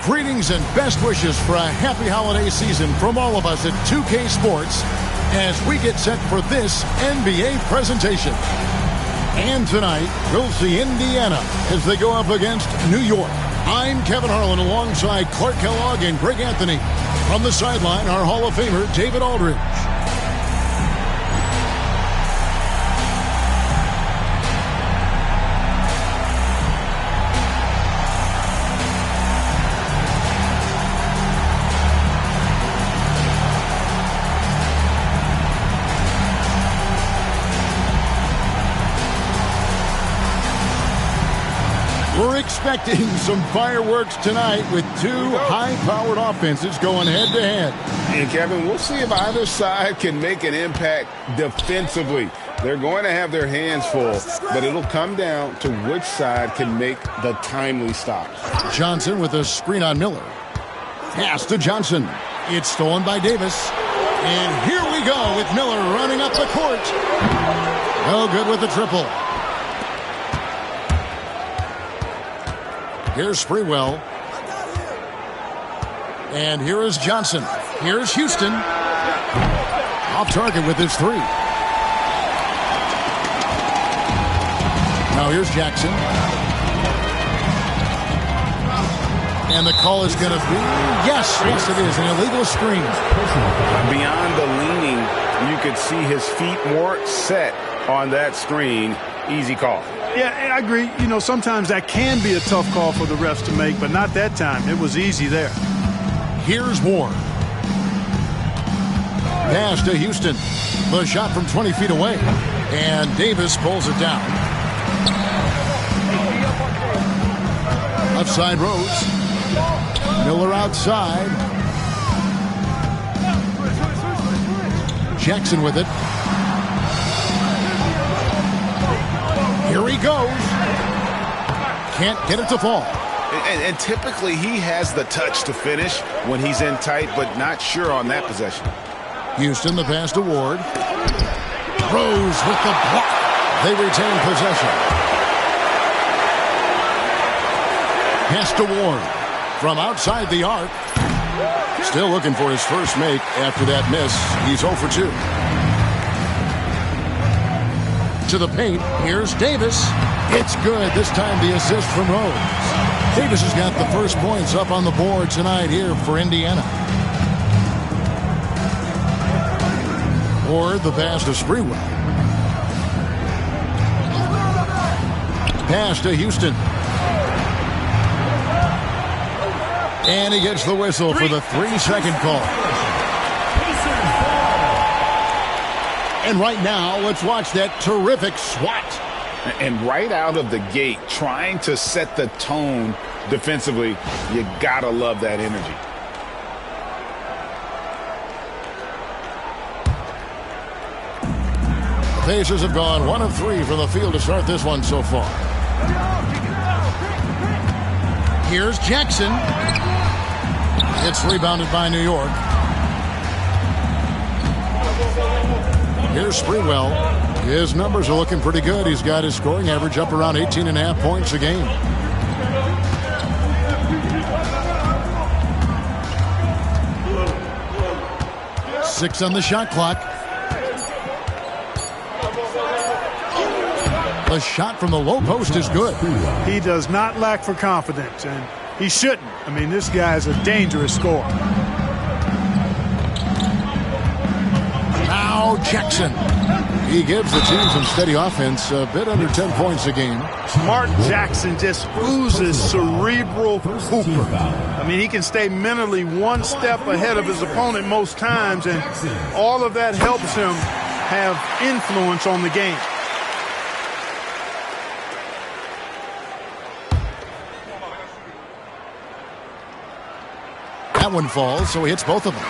Greetings and best wishes for a happy holiday season from all of us at 2K Sports as we get set for this NBA presentation. And tonight, we'll see Indiana as they go up against New York. I'm Kevin Harlan alongside Clark Kellogg and Greg Anthony. From the sideline, our Hall of Famer, David Aldridge. We're expecting some fireworks tonight with two high-powered offenses going head-to-head. And, Kevin, we'll see if either side can make an impact defensively. They're going to have their hands full, but it'll come down to which side can make the timely stop. Johnson with a screen on Miller. Pass to Johnson. It's stolen by Davis. And here we go with Miller running up the court. No good with the triple. Here's Sprewell. And here is Johnson. Here's Houston. Off target with his three. Now here's Jackson. And the call is going to be, yes, it is, an illegal screen. Beyond the leaning, you could see his feet more set on that screen. Easy call. Yeah, I agree. You know, sometimes that can be a tough call for the refs to make, but not that time. It was easy there. Here's Ward. Pass to Houston. The shot from 20 feet away. And Davis pulls it down. Left side Rose. Miller outside. Jackson with it. Here he goes. Can't get it to fall. And typically he has the touch to finish when he's in tight, but not sure on that possession. Houston, the pass to Ward. Rose with the block. They retain possession. Pass to Ward from outside the arc. Still looking for his first make after that miss. He's 0 for 2. To the paint. Here's Davis. It's good. This time the assist from Rose. Davis has got the first points up on the board tonight here for Indiana. Or the pass to Sprewell. Pass to Houston. And he gets the whistle for the 3-second call. And right now, let's watch that terrific swat. And right out of the gate, trying to set the tone defensively, you gotta love that energy. The Pacers have gone 1 of 3 from the field to start this one so far. Here's Jackson. It's rebounded by New York. Here's Sprewell. His numbers are looking pretty good. He's got his scoring average up around 18.5 points a game. Six on the shot clock. The shot from the low post is good. He does not lack for confidence, and he shouldn't. I mean, this guy is a dangerous scorer. Now Jackson. He gives the team some steady offense, a bit under 10 points a game. Mark Jackson just oozes cerebral hooper. I mean, he can stay mentally one step ahead of his opponent most times, and all of that helps him have influence on the game. That one falls, so he hits both of them.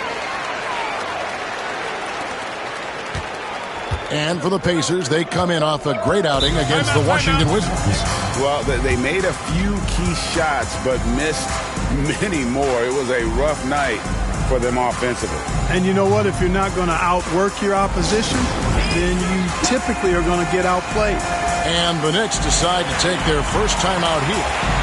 And for the Pacers, they come in off a great outing against the Washington Wizards. Well, they made a few key shots, but missed many more. It was a rough night for them offensively. And you know what? If you're not going to outwork your opposition, then you typically are going to get outplayed. And the Knicks decide to take their first time out here.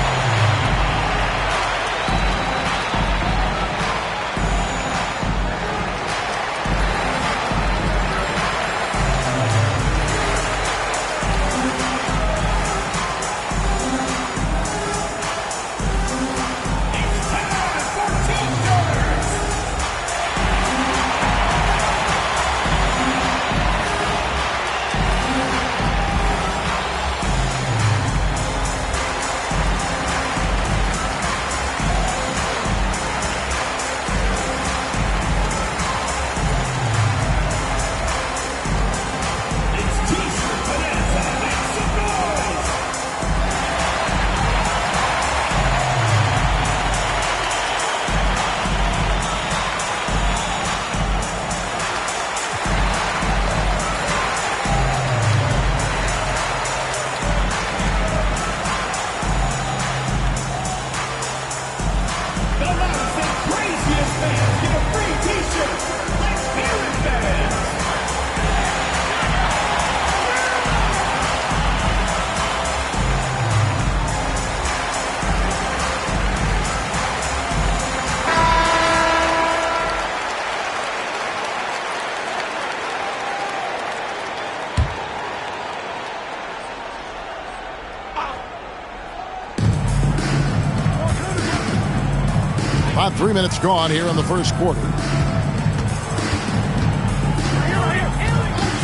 About 3 minutes gone here in the first quarter.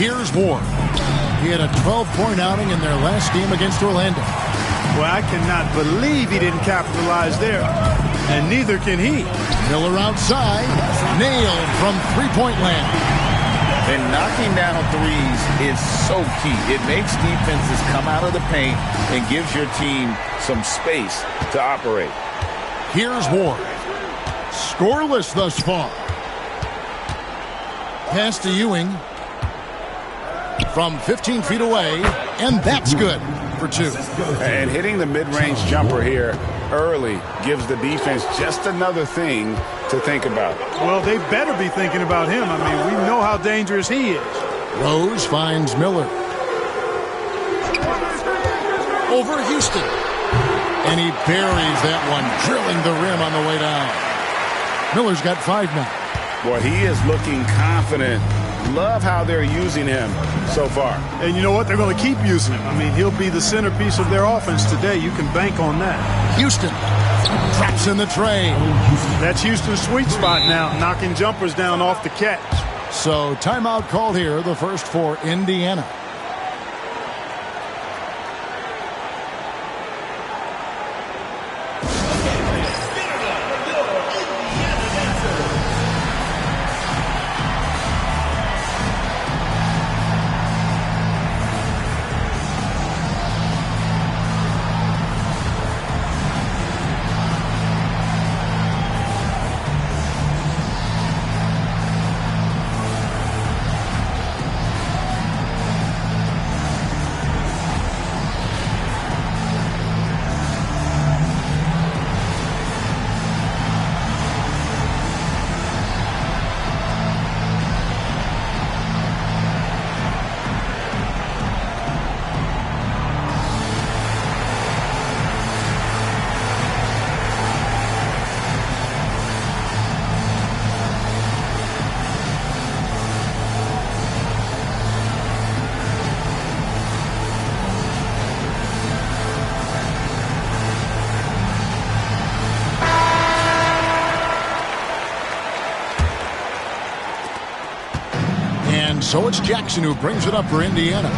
Here's Ward. He had a 12-point outing in their last game against Orlando. Well, I cannot believe he didn't capitalize there, and neither can he. Miller outside, nailed from three-point land. And knocking down threes is so key. It makes defenses come out of the paint and gives your team some space to operate. Here's Ward. Scoreless thus far. Pass to Ewing from 15 feet away, and that's good for two. And hitting the mid-range jumper here early gives the defense just another thing to think about. Well, they better be thinking about him. I mean, we know how dangerous he is. Rose finds Miller. Over Houston. And he buries that one, drilling the rim on the way down. Miller's got 5 now. Boy, he is looking confident. Love how they're using him so far. And you know what? They're going to keep using him. I mean, he'll be the centerpiece of their offense today. You can bank on that. Houston traps in the tray. That's Houston's sweet spot now, knocking jumpers down off the catch. So timeout called here, the first for Indiana. So it's Jackson who brings it up for Indiana.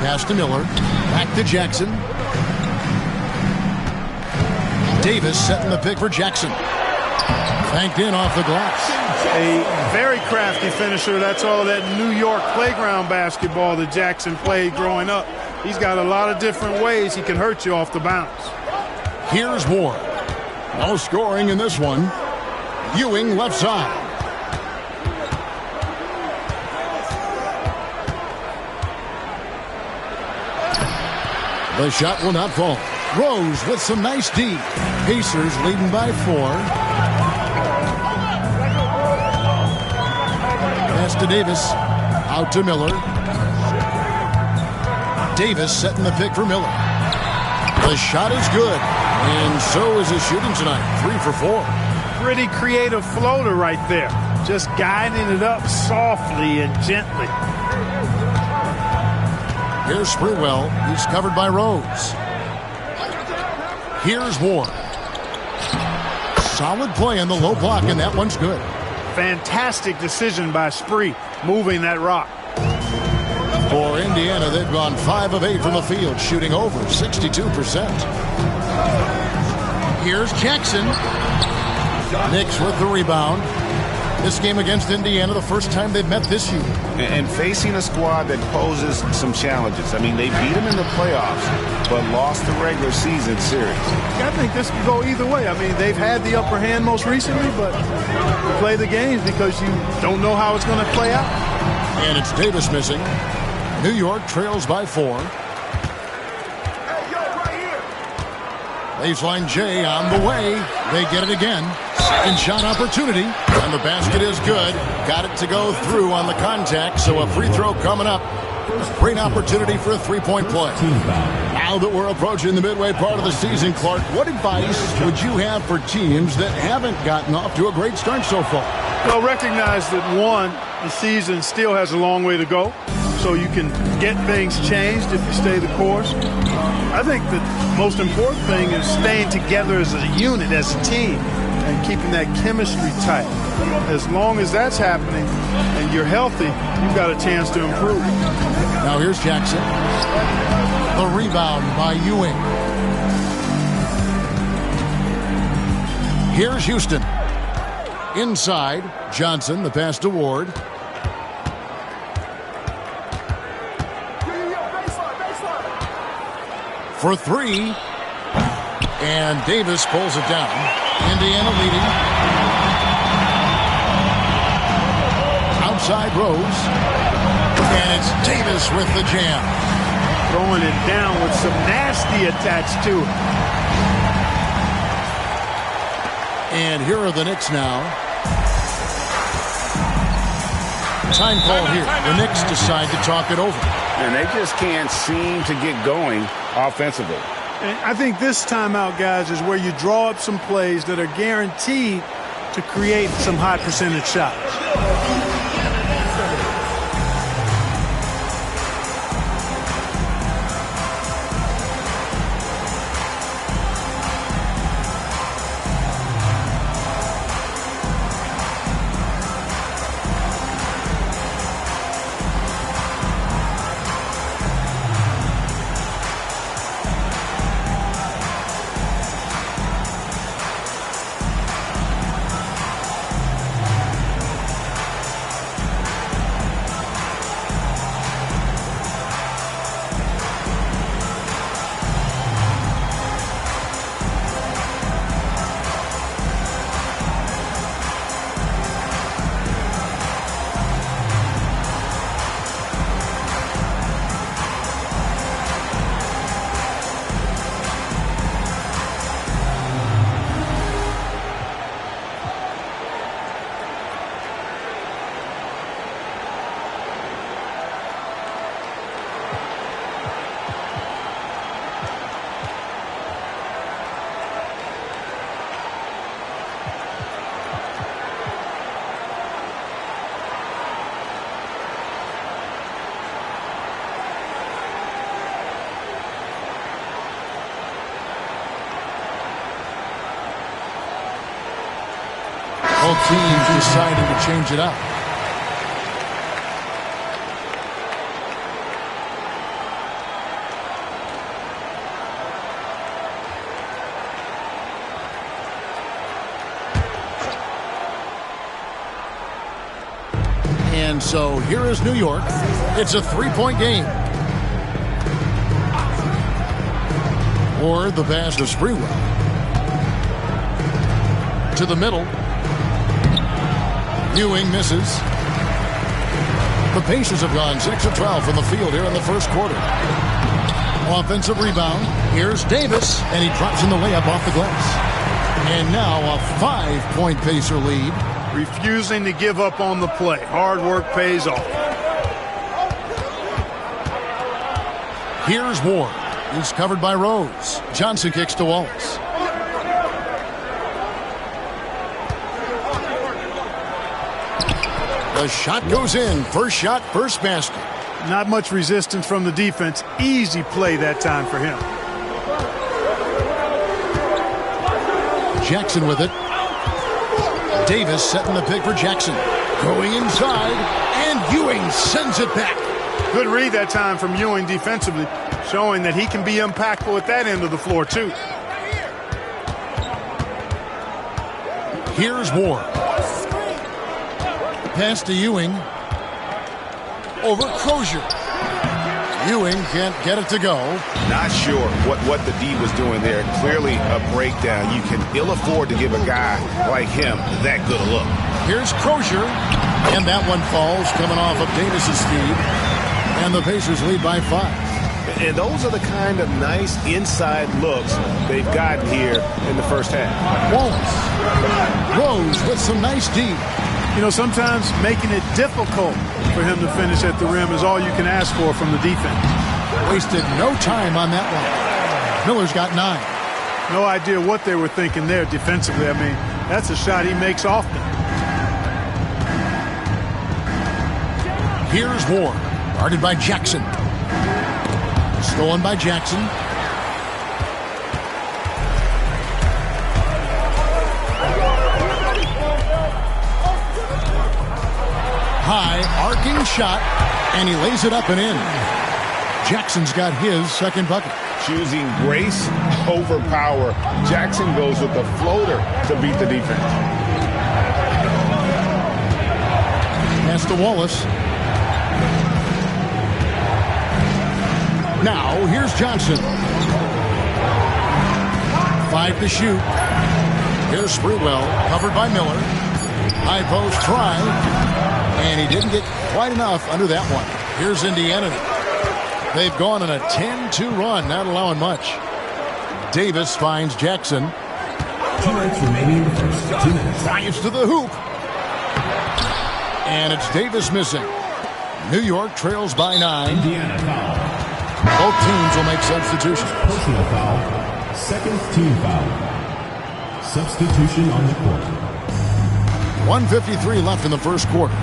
Pass to Miller. Back to Jackson. Davis setting the pick for Jackson. Banked in off the glass. A very crafty finisher. That's all that New York playground basketball that Jackson played growing up. He's got a lot of different ways he can hurt you off the bounce. Here's Ward. No scoring in this one. Ewing left side. The shot will not fall. Rose with some nice D. Pacers leading by 4. Pass to Davis. Out to Miller. Davis setting the pick for Miller. The shot is good. And so is his shooting tonight. 3 for 4. Pretty creative floater right there. Just guiding it up softly and gently. Here's Sprewell. He's covered by Rose. Here's Ward. Solid play on the low block, and that one's good. Fantastic decision by Spree, moving that rock. For Indiana, they've gone 5 of 8 from the field, shooting over 62%. Here's Jackson. Knicks with the rebound. This game against Indiana, the first time they've met this year. And facing a squad that poses some challenges. I mean, they beat them in the playoffs, but lost the regular season series. I think this could go either way. I mean, they've had the upper hand most recently, but you play the games because you don't know how it's going to play out. And it's Davis missing. New York trails by 4. Baseline J on the way. They get it again. Second shot opportunity. And the basket is good. Got it to go through on the contact. So a free throw coming up. Great opportunity for a three-point play. Now that we're approaching the midway part of the season, Clark, what advice would you have for teams that haven't gotten off to a great start so far? Well, recognize that, one, the season still has a long way to go, so you can get things changed if you stay the course. I think the most important thing is staying together as a unit, as a team, and keeping that chemistry tight. As long as that's happening and you're healthy, you've got a chance to improve. Now here's Jackson. The rebound by Ewing. Here's Houston. Inside, Johnson, the pass to Ward. For three. And Davis pulls it down. Indiana leading. Outside Rose. And it's Davis with the jam. Throwing it down with some nasty attached to it. And here are the Knicks now. Time call here. The Knicks decide to talk it over. And they just can't seem to get going offensively. And I think this timeout, guys, is where you draw up some plays that are guaranteed to create some high percentage shots. Both teams deciding to change it up. And so here is New York. It's a three-point game. Or the pass to Sprewell. To the middle. Ewing misses. The Pacers have gone 6 of 12 from the field here in the first quarter. Offensive rebound. Here's Davis, and he drops in the layup off the glass. And now a 5-point Pacer lead. Refusing to give up on the play. Hard work pays off. Here's Ward. He's covered by Rose. Johnson kicks to Wallace. The shot goes in. First shot, first basket. Not much resistance from the defense. Easy play that time for him. Jackson with it. Davis setting the pick for Jackson. Going inside, and Ewing sends it back. Good read that time from Ewing defensively, showing that he can be impactful at that end of the floor, too. Here's Ward. Pass to Ewing. Over Crozier. Ewing can't get it to go. Not sure what the D was doing there. Clearly a breakdown. You can ill afford to give a guy like him that good a look. Here's Crozier. And that one falls, coming off of Davis's feed. And the Pacers lead by 5. And those are the kind of nice inside looks they've gotten here in the first half. Wallace. Rose with some nice D. You know, sometimes making it difficult for him to finish at the rim is all you can ask for from the defense. Wasted no time on that one. Miller's got 9. No idea what they were thinking there defensively. I mean, that's a shot he makes often. Here's Ward. Guarded by Jackson. Stolen by Jackson. High, arcing shot, and he lays it up and in. Jackson's got his second bucket. Choosing grace over power. Jackson goes with the floater to beat the defense. Pass to Wallace. Now, here's Johnson. 5 to shoot. Here's Sprewell, covered by Miller. High post try, and he didn't get quite enough under that one. Here's Indiana. They've gone on a 10-2 run, not allowing much. Davis finds Jackson. 2 minutes remaining in the first. 2 minutes. Drives to the hoop. And it's Davis missing. New York trails by 9. Indiana foul. Both teams will make substitutions. Personal foul. Second team foul. Substitution on the court. 1:53 left in the first quarter.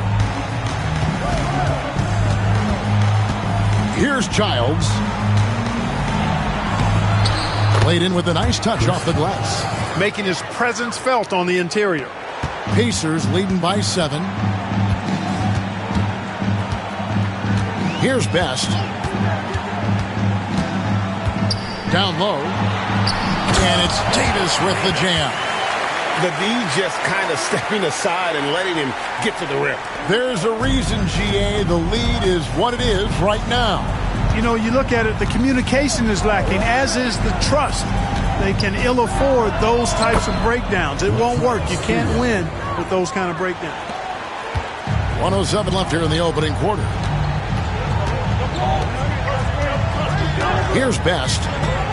Here's Childs. Played in with a nice touch off the glass. Making his presence felt on the interior. Pacers leading by 7. Here's Best. Down low. And it's Davis with the jam. The D just kind of stepping aside and letting him get to the rim. There's a reason, GA, the lead is what it is right now. You know, you look at it, the communication is lacking, as is the trust. They can ill afford those types of breakdowns. It won't work. You can't win with those kind of breakdowns. 1:07 left here in the opening quarter. Here's Best,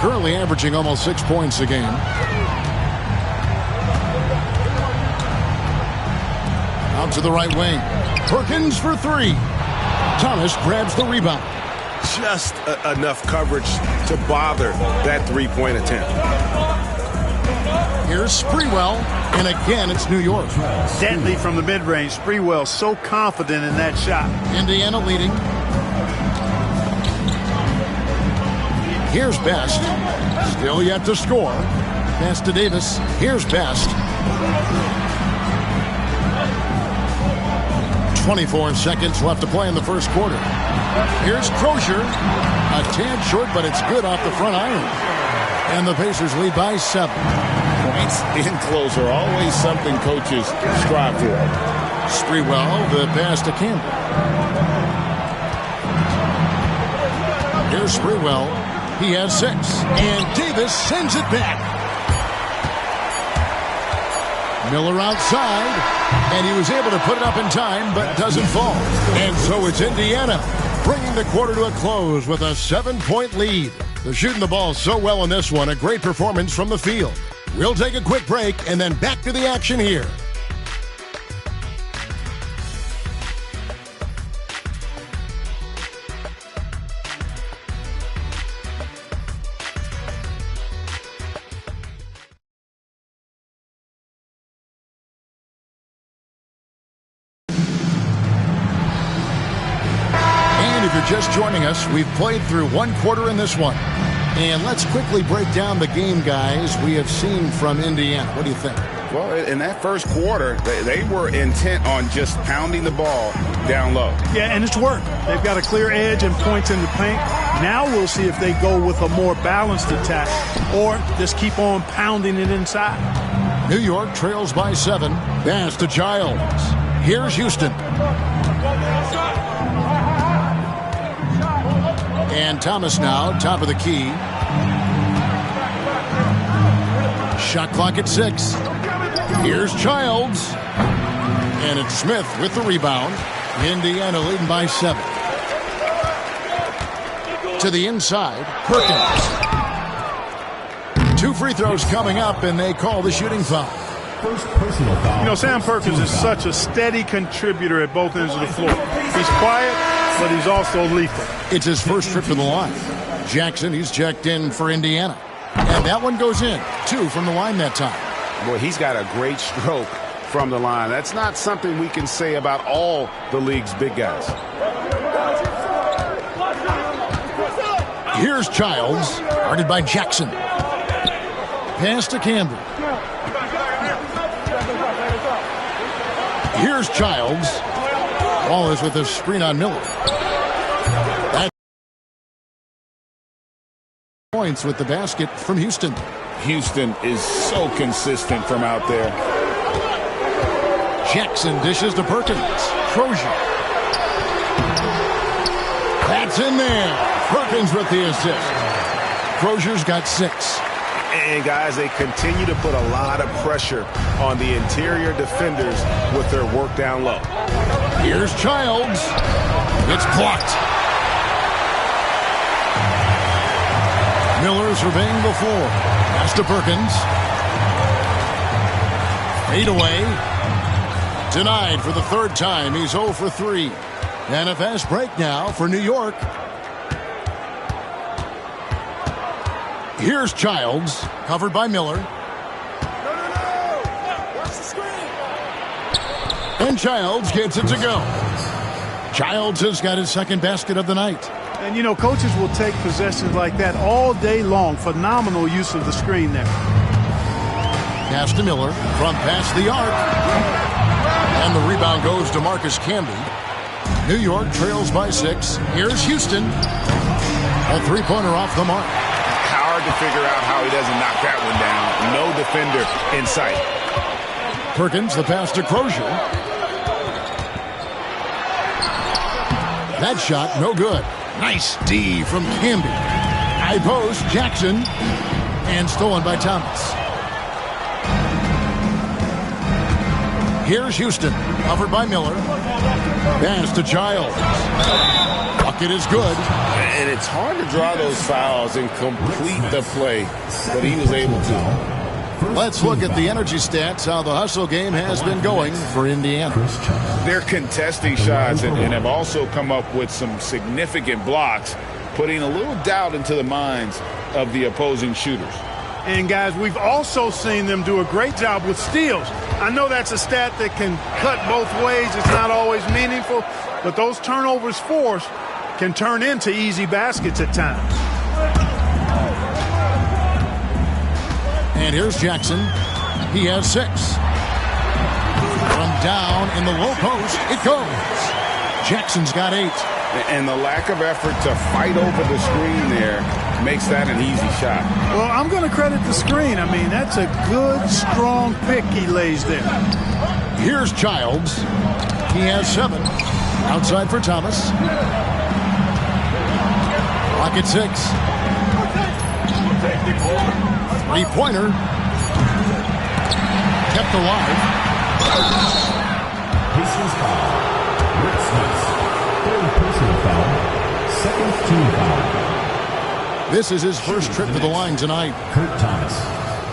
currently averaging almost 6 points a game. Out to the right wing. Perkins for 3. Thomas grabs the rebound. Just enough coverage to bother that three-point attempt. Here's Sprewell, and again it's New York. Deadly from the mid-range. Sprewell so confident in that shot. Indiana leading. Here's Best. Still yet to score. Pass to Davis. Here's Best. 24 seconds left to play in the first quarter. Here's Crozier. A tad short, but it's good off the front iron. And the Pacers lead by 7. Points in close are always something coaches strive for. Sprewell, the pass to Campbell. Here's Sprewell. He has 6. And Davis sends it back. Miller outside, and he was able to put it up in time, but doesn't fall. And so it's Indiana bringing the quarter to a close with a 7-point lead. They're shooting the ball so well in this one, a great performance from the field. We'll take a quick break and then back to the action here. Just joining us, we've played through one quarter in this one. And let's quickly break down the game, guys, we have seen from Indiana. What do you think? Well, in that first quarter, they were intent on just pounding the ball down low. Yeah, and it's worked. They've got a clear edge and points in the paint. Now we'll see if they go with a more balanced attack or just keep on pounding it inside. New York trails by 7. Pass to Childs. Here's Houston. And Thomas now, top of the key. Shot clock at 6. Here's Childs. And it's Smith with the rebound. Indiana leading by 7. To the inside, Perkins. 2 free throws coming up, and they call the shooting foul. First personal foul. You know, Sam Perkins is such a steady contributor at both ends of the floor. He's quiet, but he's also lethal. It's his first trip to the line. Jackson, he's checked in for Indiana. And that one goes in. 2 from the line that time. Boy, he's got a great stroke from the line. That's not something we can say about all the league's big guys. Here's Childs, guarded by Jackson. Pass to Campbell. Here's Childs. Ball is with a screen on Miller. That points with the basket from Houston. Houston is so consistent from out there. Jackson dishes to Perkins. Crozier. That's in there. Perkins with the assist. Crozier's got 6. And, guys, they continue to put a lot of pressure on the interior defenders with their work down low. Here's Childs. It's blocked. Miller surveying the floor. Pass to Perkins. Fade away. Denied for the 3rd time. He's 0 for 3. And a fast break now for New York. Here's Childs, covered by Miller. And Childs gets it to go. Childs has got his 2nd basket of the night. And, you know, coaches will take possessions like that all day long. Phenomenal use of the screen there. Pass to Miller from past the arc. And the rebound goes to Marcus Camby. New York trails by 6. Here's Houston. A 3-pointer off the mark. Hard to figure out how he doesn't knock that one down. No defender in sight. Perkins, the pass to Crozier. That shot, no good. Nice D from Camby. High post, Jackson. And stolen by Thomas. Here's Houston, covered by Miller. Pass to Childs. Bucket is good. And it's hard to draw those fouls and complete the play, but he was able to. Let's look at the energy stats, how the hustle game has been going for Indiana. They're contesting shots and have also come up with some significant blocks, putting a little doubt into the minds of the opposing shooters. And, guys, we've also seen them do a great job with steals. I know that's a stat that can cut both ways. It's not always meaningful, but those turnovers forced can turn into easy baskets at times. And here's Jackson. He has 6. From down in the low post, it goes. Jackson's got 8. And the lack of effort to fight over the screen there makes that an easy shot. Well, I'm going to credit the screen. I mean, that's a good, strong pick he lays there. Here's Childs. He has 7. Outside for Thomas. Pocket 6. 3-pointer. Kept alive. Pacers foul. Rick Smith. 3rd personal foul. 2nd team foul. This is his first trip to the line tonight. Kurt Thomas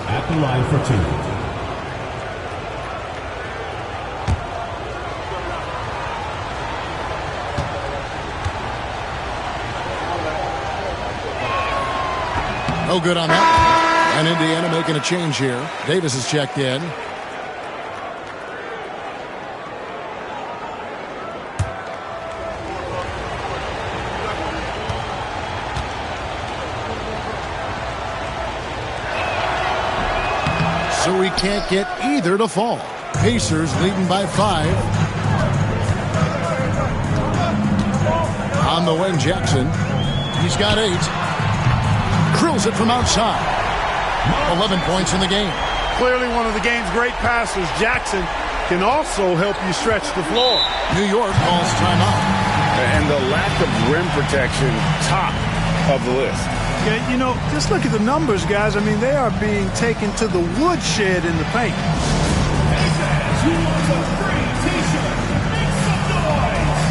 at the line for 2. No good on that. And Indiana making a change here. Davis is checked in. So we can't get either to fall. Pacers leading by 5. On the wing, Jackson. He's got 8. Drills it from outside. 11 points in the game. Clearly one of the game's great passers. Jackson can also help you stretch the floor. New York calls timeout. And the lack of rim protection, top of the list. Yeah, you know, just look at the numbers, guys. I mean, they are being taken to the woodshed in the paint. You want a free t-shirt? Make some noise!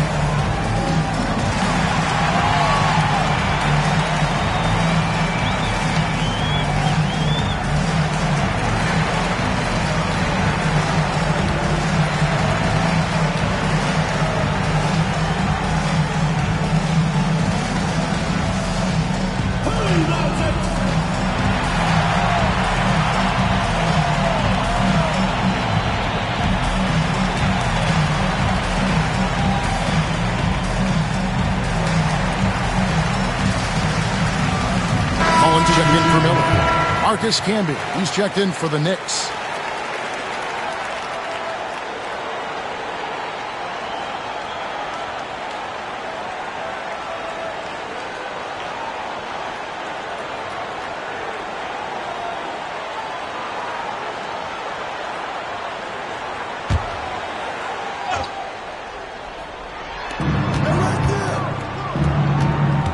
Mullins checked in for Miller. Marcus Camby, he's checked in for the Knicks.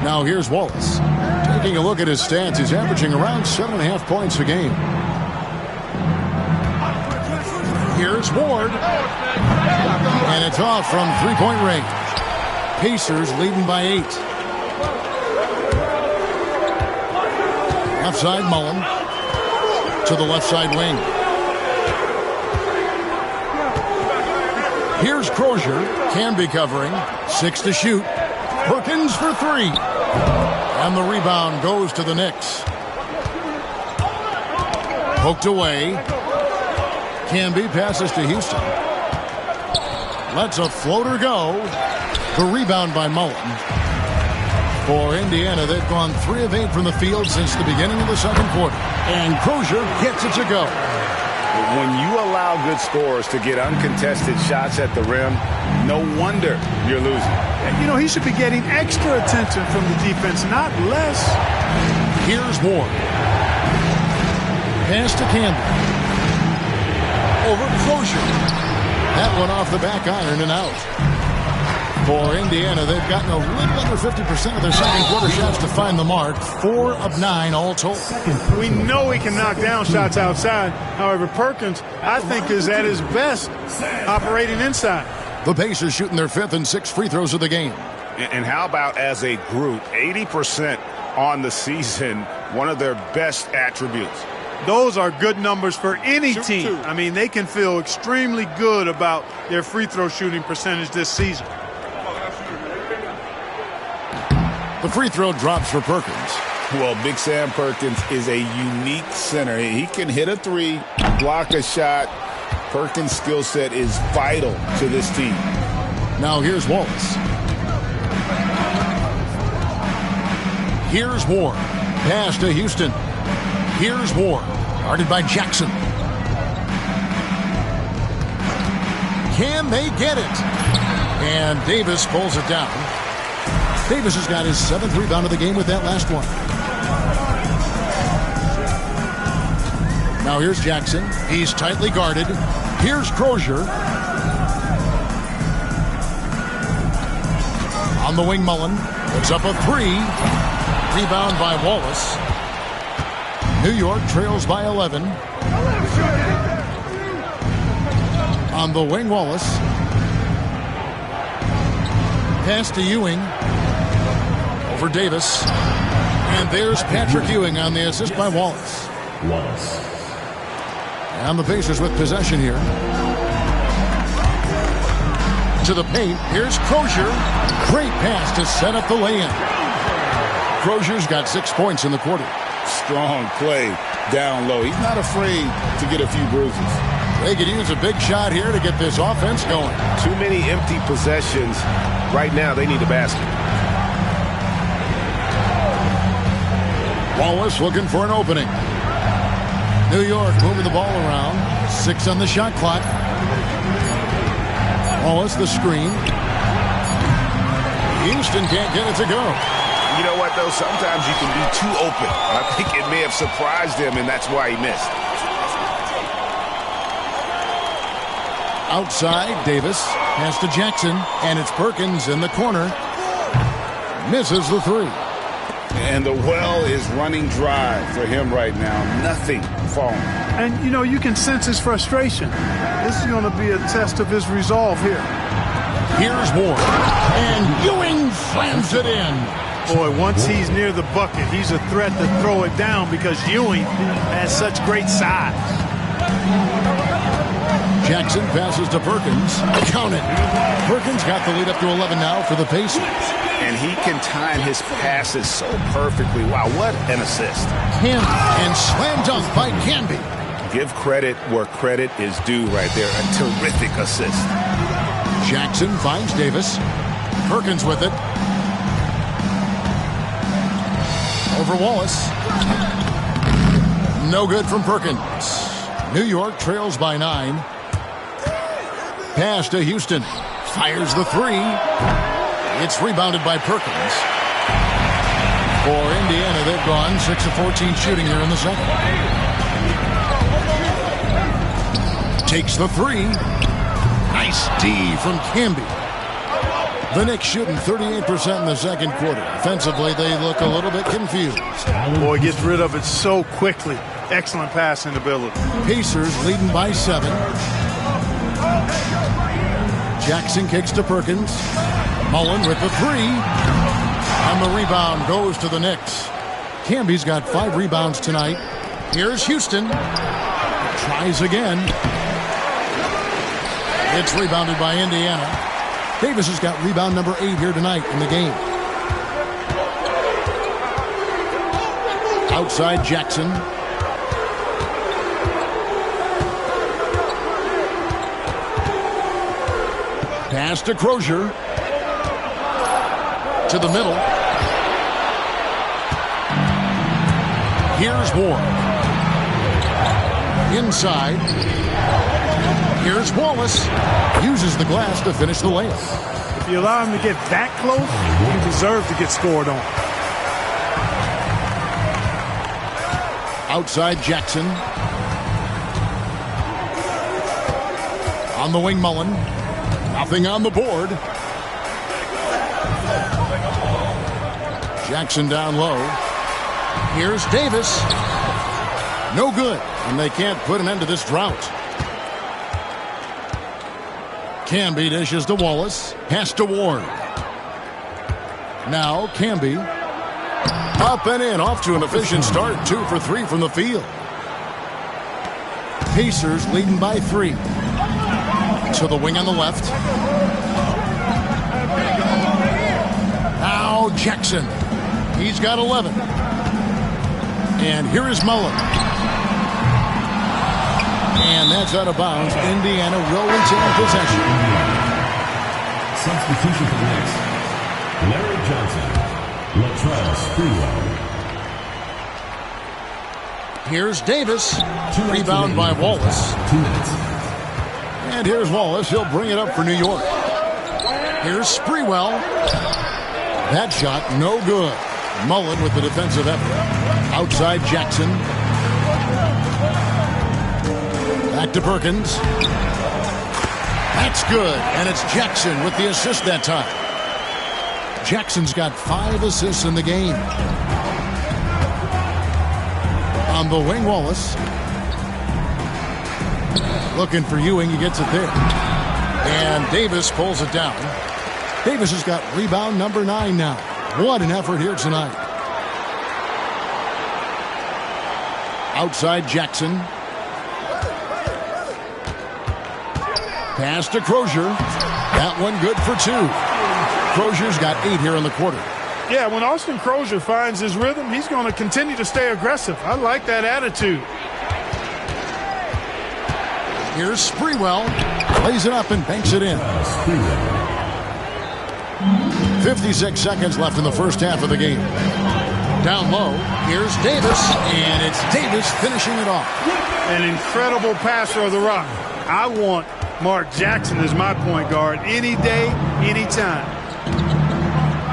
Now here's Wallace. Taking a look at his stats, he's averaging around 7.5 points a game. Here's Ward. And it's off from three-point range. Pacers leading by 8. Left side, Mullen. To the left side wing. Here's Crozier. Camby covering. 6 to shoot. Perkins for 3. And the rebound goes to the Knicks. Poked away. Camby passes to Houston. Lets a floater go. The rebound by Mullen. For Indiana, they've gone 3 of 8 from the field since the beginning of the second quarter. And Crozier gets it to go. When you allow good scorers to get uncontested shots at the rim, no wonder you're losing. You know, he should be getting extra attention from the defense, not less. Here's Ward. Pass to Campbell. Over Crozier. That one off the back iron and out. For Indiana, they've gotten a little under 50% of their second quarter shots to find the mark. 4 of 9 all told. We know he can knock down shots outside. However, Perkins, I think, is at his best operating inside. The Pacers shooting their 5th and 6th free throws of the game. And how about as a group, 80% on the season, one of their best attributes. Those are good numbers for any team. I mean, they can feel extremely good about their free throw shooting percentage this season. The free throw drops for Perkins. Well, Big Sam Perkins is a unique center. He can hit a 3, block a shot. Perkins' skill set is vital to this team. Now here's Wallace. Here's Ward. Pass to Houston. Here's Ward. Guarded by Jackson. Can they get it? And Davis pulls it down. Davis has got his 7th rebound of the game with that last one. Now here's Jackson. He's tightly guarded. Here's Crozier. On the wing, Mullen. Puts up a 3. Rebound by Wallace. New York trails by 11. On the wing, Wallace. Pass to Ewing. Over Davis. And there's Patrick Ewing on the assist by Wallace. And the Pacers with possession here. To the paint. Here's Crozier. Great pass to set up the lay-in. Crozier's got 6 points in the quarter. Strong play down low. He's not afraid to get a few bruises. They could use a big shot here to get this offense going. Too many empty possessions. Right now, they need a basket. Wallace looking for an opening. New York moving the ball around. 6 on the shot clock. Wallace the screen. Houston can't get it to go. You know what, though? Sometimes you can be too open. I think it may have surprised him, and that's why he missed. Outside, Davis. Pass to Jackson. And it's Perkins in the corner. Misses the 3. And the well is running dry for him right now. Nothing falling. And, you know, you can sense his frustration. This is going to be a test of his resolve here. Here's Ward. And Ewing slams it in. Boy, once he's near the bucket, he's a threat to throw it down because Ewing has such great size. Jackson passes to Perkins. Count it. Perkins got the lead up to 11 now for the Pacers. And he can time his passes so perfectly. Wow, what an assist. Camby and slam dunk by Camby. Give credit where credit is due right there. A terrific assist. Jackson finds Davis. Perkins with it. Over Wallace. No good from Perkins. New York trails by 9. Pass to Houston. Fires the 3. It's rebounded by Perkins. For Indiana, they've gone 6 of 14 shooting here in the second. Takes the 3. Nice D from Camby. The Knicks shooting 38% in the second quarter. Offensively, they look a little bit confused. Boy, gets rid of it so quickly. Excellent passing ability. Pacers leading by 7. Jackson kicks to Perkins. Mullen with the 3. And the rebound goes to the Knicks. Camby's got 5 rebounds tonight. Here's Houston. Tries again. It's rebounded by Indiana. Davis has got rebound number 8 here tonight in the game. Outside Jackson. Pass to Crozier. To the middle. Here's Ward. Inside. Here's Wallace. Uses the glass to finish the layup. If you allow him to get that close, he deserves to get scored on. Outside Jackson. On the wing, Mullen. Nothing on the board. Jackson down low. Here's Davis. No good. And they can't put an end to this drought. Camby dishes to Wallace. Pass to Ward. Now Camby. Up and in. Off to an efficient start. 2 for 3 from the field. Pacers leading by 3. To the wing on the left. Now Jackson. He's got 11. And here is Mullen. And that's out of bounds. Indiana will retain possession. Substitution for the Knicks. Larry Johnson. Latrell Sprewell. Here's Davis. Rebound by Wallace. 2 minutes. And here's Wallace. He'll bring it up for New York. Here's Sprewell. That shot no good. Mullen with the defensive effort. Outside Jackson. Back to Perkins. That's good. And it's Jackson with the assist that time. Jackson's got 5 assists in the game. On the wing, Wallace. Looking for Ewing. He gets it there. And Davis pulls it down. Davis has got rebound number 9 now. What an effort here tonight. Outside Jackson. Pass to Crozier. That one good for 2. Crozier's got 8 here in the quarter. Yeah, when Austin Crozier finds his rhythm, he's going to continue to stay aggressive. I like that attitude. Here's Sprewell. Lays it up and banks it in. 56 seconds left in the first half of the game. Down low, here's Davis, and it's Davis finishing it off. An incredible passer of the rock. I want Mark Jackson as my point guard any day, anytime.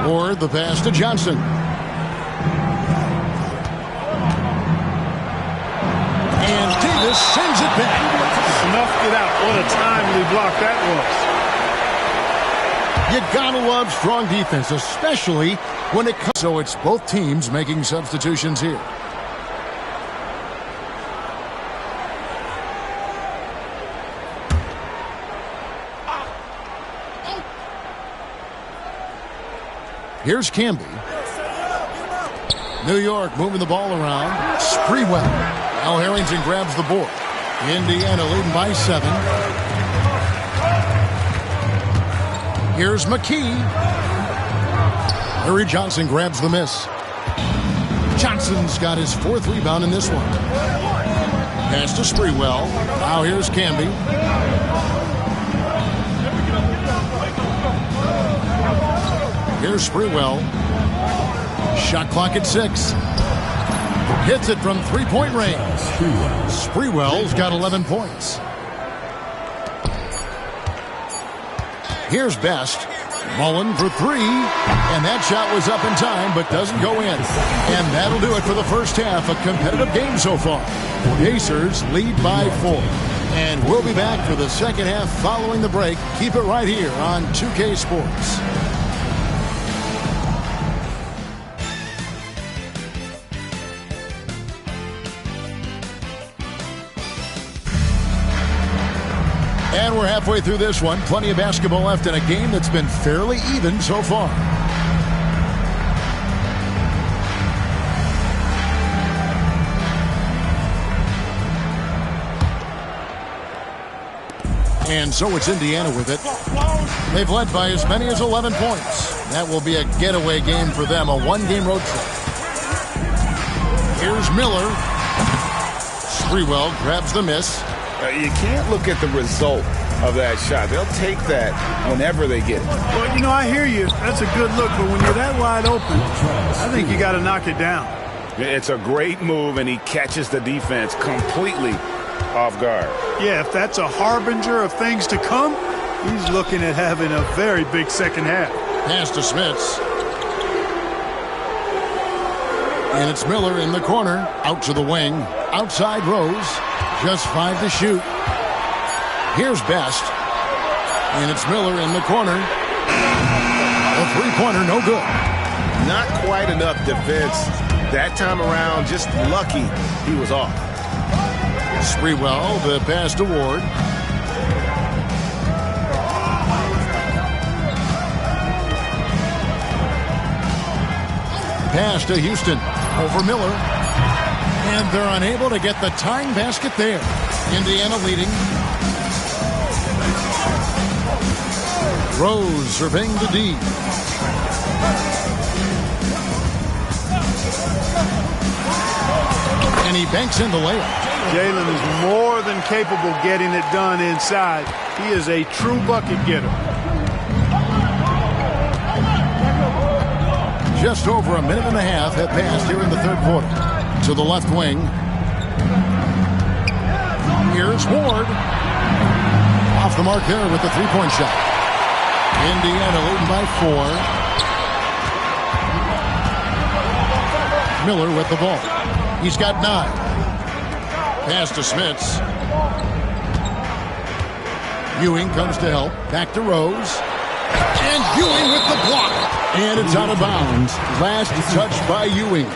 Ward the pass to Johnson. And Davis sends it back. Snuffed it out. What a timely block that was. You gotta love strong defense, especially when it comes. So it's both teams making substitutions here. Here's Camby. New York moving the ball around. Sprewell. Al Harrington grabs the board. Indiana leading by 7. Here's McKee. Larry Johnson grabs the miss. Johnson's got his 4th rebound in this one. Pass to Sprewell. Now here's Camby. Here's Sprewell. Shot clock at 6. Hits it from three-point range. Sprewell's got 11 points. Here's Best. Mullen for three. And that shot was up in time, but doesn't go in. And that'll do it for the first half. A competitive game so far. Pacers lead by 4. And we'll be back for the second half following the break. Keep it right here on 2K Sports. And we're halfway through this one. Plenty of basketball left in a game that's been fairly even so far. And so it's Indiana with it. They've led by as many as 11 points. That will be a getaway game for them, a one-game road trip. Here's Miller. Sprewell grabs the miss. You can't look at the result of that shot. They'll take that whenever they get it. Well, you know, I hear you. That's a good look, but when you're that wide open, I think you got to knock it down. It's a great move, and he catches the defense completely off guard. Yeah, if that's a harbinger of things to come, he's looking at having a very big second half. Pass to Smits. And it's Miller in the corner. Out to the wing. Outside Rose. Just 5 to shoot. Here's Best. And it's Miller in the corner. A three-pointer, no good. Not quite enough defense. That time around, just lucky he was off. Sprewell, the pass to Ward. Pass to Houston. Over Miller. And they're unable to get the tying basket there. Indiana leading. Rose surveying the D. And he banks in the layup. Jalen is more than capable getting it done inside. He is a true bucket getter. Just over a minute and a half have passed here in the third quarter. To the left wing. Here's Ward. Off the mark there with the three-point shot. Indiana leading by 4. Miller with the ball. He's got 9. Pass to Smits. Ewing comes to help. Back to Rose. And Ewing with the block. And it's out of bounds. Last touch by Ewing.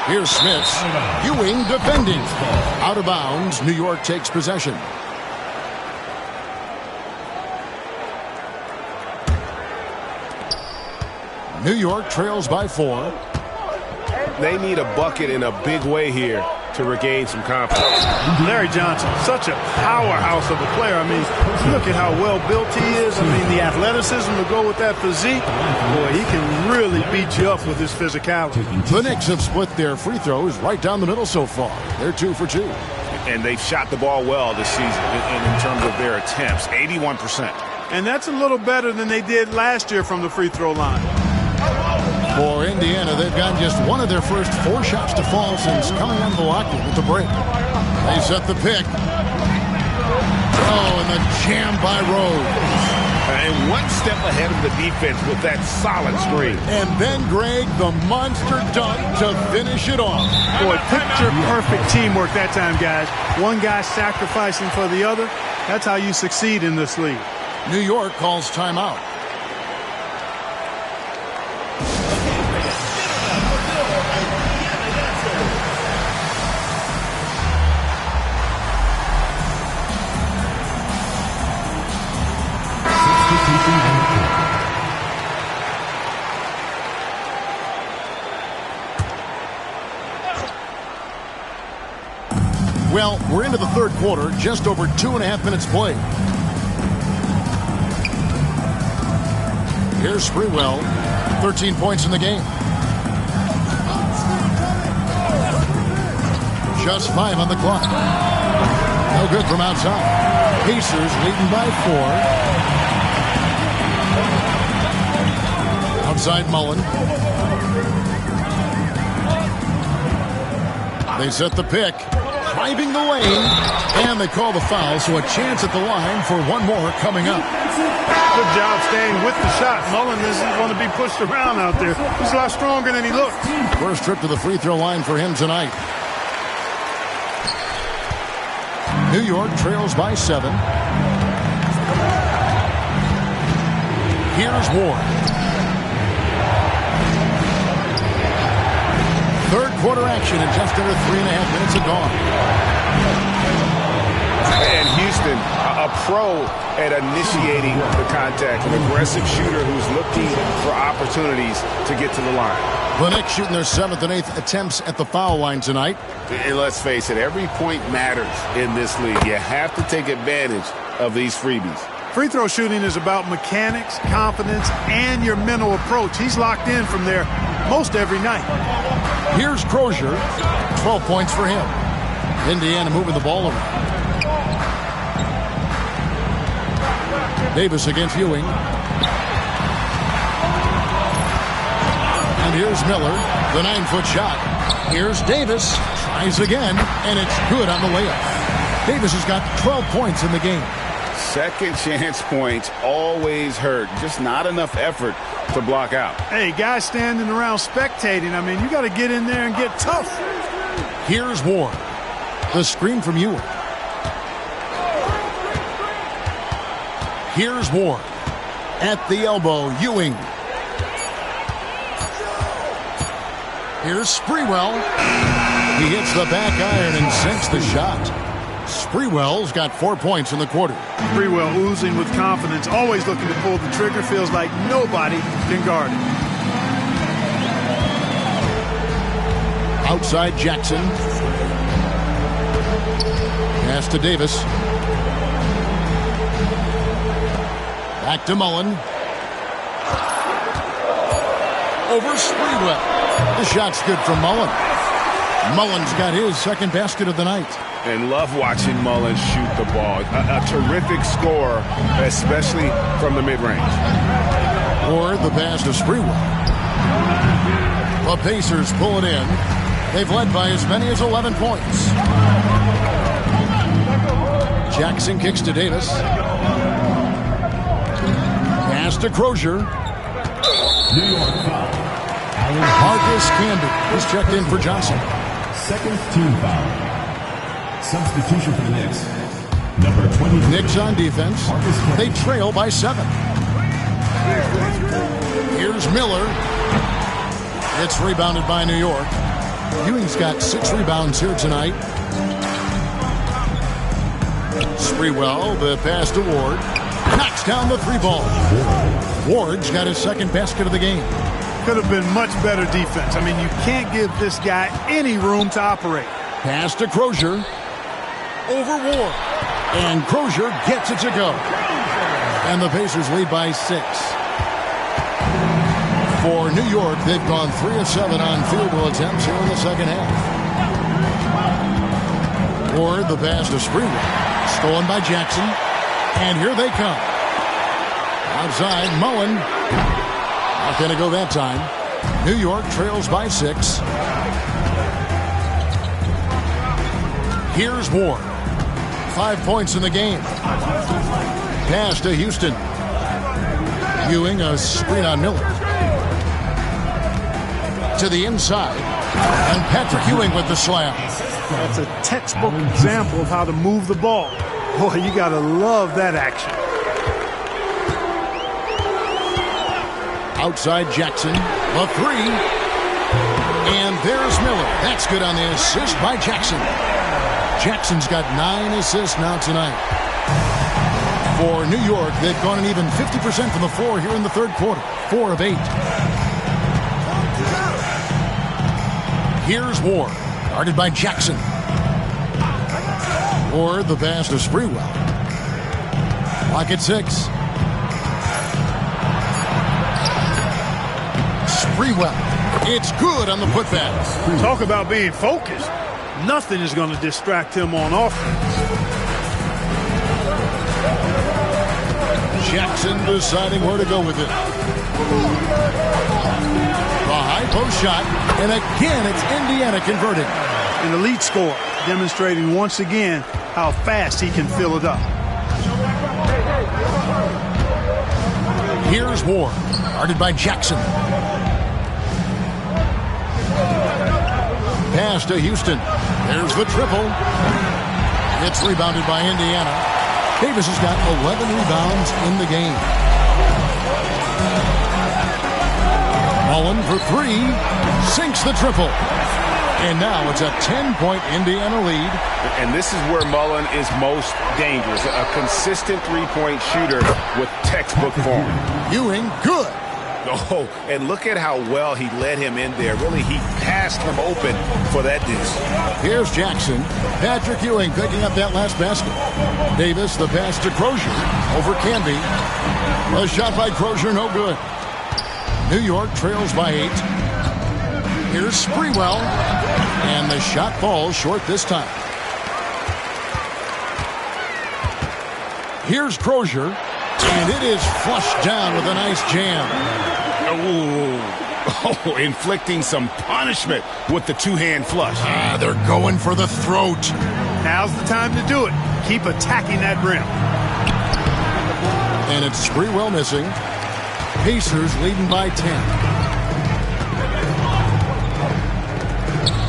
Here's Smits. Ewing defending. Out of bounds. New York takes possession. New York trails by 4. They need a bucket in a big way here to regain some confidence. Larry Johnson, such a powerhouse of a player. I mean, look at how well built he is. I mean, the athleticism to go with that physique. Boy, he can really beat you up with his physicality. The Knicks have split their free throws right down the middle so far. They're 2 for 2. And they've shot the ball well this season in terms of their attempts, 81%. And that's a little better than they did last year from the free throw line. For Indiana, they've gotten just one of their first 4 shots to fall since coming on the lock with the break. They set the pick. Oh, and the jam by Rose. And one step ahead of the defense with that solid screen. And then Greg, the monster dunk to finish it off. Boy, picture perfect teamwork that time, guys. One guy sacrificing for the other. That's how you succeed in this league. New York calls timeout. Well, we're into the third quarter, just over 2.5 minutes played. Here's Sprewell, 13 points in the game. Just 5 on the clock. No good from outside. Pacers leading by 4. Outside Mullen. They set the pick. Driving the lane. And they call the foul, so a chance at the line for one more coming up. Good job staying with the shot. Mullen isn't going to be pushed around out there. He's a lot stronger than he looks. First trip to the free throw line for him tonight. New York trails by 7. Here's Ward. Third quarter action in just under 3.5 minutes of gone. And Houston, a pro at initiating the contact, an aggressive shooter who's looking for opportunities to get to the line. The Knicks shooting their 7th and 8th attempts at the foul line tonight. And let's face it, every point matters in this league. You have to take advantage of these freebies. Free throw shooting is about mechanics, confidence, and your mental approach. He's locked in from there most every night. Here's Crozier. 12 points for him. Indiana moving the ball around. Davis against Ewing. And here's Miller, the 9-foot shot. Here's Davis. Tries again, and it's good on the layup. Davis has got 12 points in the game. Second chance points always hurt. Just not enough effort to block out. Hey, guys standing around spectating. I mean, you got to get in there and get tough. Here's Ward. The screen from Ewing. Here's Ward. At the elbow, Ewing. Here's Sprewell. He hits the back iron and sinks the shot. Sprewell's got 4 points in the quarter. Sprewell oozing with confidence, always looking to pull the trigger. Feels like nobody can guard him. Outside Jackson. Pass to Davis. Back to Mullen. Over Sprewell. The shot's good from Mullen. Mullen's got his second basket of the night. And love watching Mullen shoot the ball. A terrific scorer, especially from the mid-range. Or the pass to Sprewell. The Pacers pull it in. They've led by as many as 11 points. Jackson kicks to Davis. Pass to Crozier. New York foul. Marcus Camby is checked in for Johnson. Second team foul. Substitution for the Knicks. Number 20. Knicks on defense. They trail by 7. Here's Miller. It's rebounded by New York. Ewing's got 6 rebounds here tonight. Sprewell, the pass to Ward. Knocks down the 3-ball. Ward's got his second basket of the game. Could have been much better defense. I mean, you can't give this guy any room to operate. Pass to Crozier. Over Ward. And Crozier gets it to go. And the Pacers lead by 6. For New York, they've gone 3 of 7 on field goal attempts here in the second half. Ward, the pass to Sprewell. Stolen by Jackson. And here they come. Outside, Mullen. Not going to go that time. New York trails by 6. Here's Ward. 5 points in the game. Pass to Houston. Ewing, a screen on Miller. To the inside. And Patrick Ewing with the slam. That's a textbook example of how to move the ball. Boy, you got to love that action. Outside Jackson. A 3. And there's Miller. That's good on the assist by Jackson. Jackson's got 9 assists now tonight. For New York, they've gone an even 50% from the floor here in the third quarter. 4 of 8. Here's Ward. Guarded by Jackson. Ward, the pass to Sprewell. Clock at 6. Sprewell. It's good on the putback. Talk about being focused. Nothing is going to distract him on offense. Jackson deciding where to go with it. The high post shot, and again it's Indiana converting. An elite score, demonstrating once again how fast he can fill it up. Here's Ward, guarded by Jackson. Pass to Houston. There's the triple. It's rebounded by Indiana. Davis has got 11 rebounds in the game. Mullen for three. Sinks the triple. And now it's a 10-point Indiana lead. And this is where Mullen is most dangerous. A consistent three-point shooter with textbook form. Ewing, good. Oh, and look at how well he led him in there. Really, he passed him open for that deuce. Here's Jackson. Patrick Ewing picking up that last basket. Davis, the pass to Crozier over Canby. A shot by Crozier, no good. New York trails by 8. Here's Sprewell. And the shot falls short this time. Here's Crozier. And it is flushed down with a nice jam. Oh, inflicting some punishment with the two-hand flush. They're going for the throat. Now's the time to do it. Keep attacking that rim. And it's Sprewell missing. Pacers leading by 10.